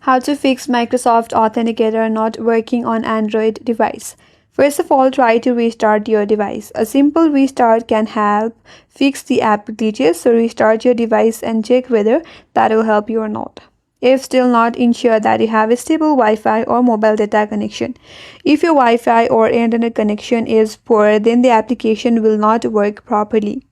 How to fix Microsoft Authenticator not working on Android device. First of all, try to restart your device. A simple restart can help fix the app glitches, so restart your device and check whether that will help you or not. If still not, ensure that you have a stable Wi-Fi or mobile data connection. If your Wi-Fi or internet connection is poor, then the application will not work properly.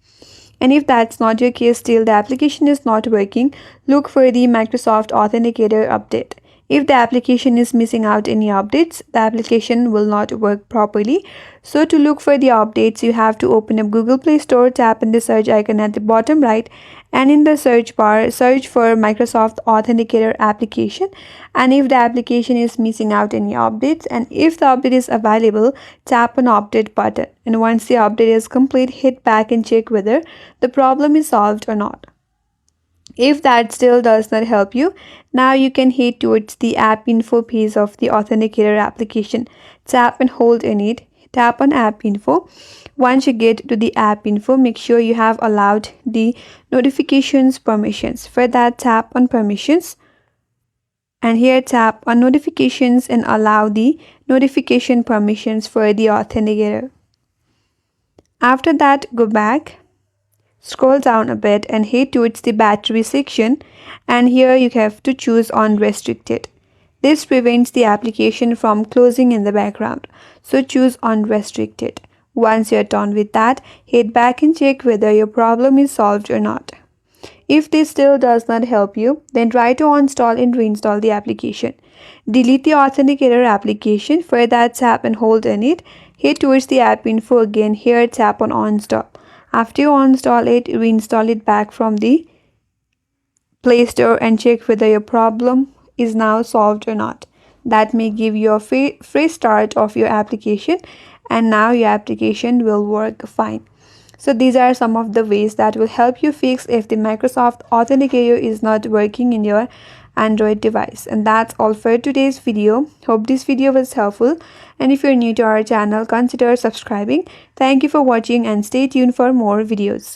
And if that's not your case, still the application is not working, look for the Microsoft Authenticator update. If the application is missing out any updates, the application will not work properly. So to look for the updates, you have to open up Google Play Store, tap in the search icon at the bottom right, and in the search bar, search for Microsoft Authenticator application. And if the application is missing out any updates, and if the update is available, tap on update button. And once the update is complete, hit back and check whether the problem is solved or not. If that still does not help you, now you can head towards the app info page of the Authenticator application. Tap and hold in it. Tap on app info. Once you get to the app info, make sure you have allowed the notifications permissions. For that, tap on permissions. And here tap on notifications and allow the notification permissions for the Authenticator. After that, go back. Scroll down a bit and head towards the battery section, and here you have to choose on restricted. This prevents the application from closing in the background, so choose on restricted. Once you're done with that, head back and check whether your problem is solved or not. If this still does not help you, then try to uninstall and reinstall the application. Delete the Authenticator application. For that, tap and hold in it. Head towards the app info again. Here tap on uninstall. After you uninstall it, reinstall it back from the Play Store and check whether your problem is now solved or not. That may give you a free start of your application, and now your application will work fine. So these are some of the ways that will help you fix if the Microsoft Authenticator is not working in your Android device. And that's all for today's video. Hope this video was helpful, and if you're new to our channel, consider subscribing. Thank you for watching and stay tuned for more videos.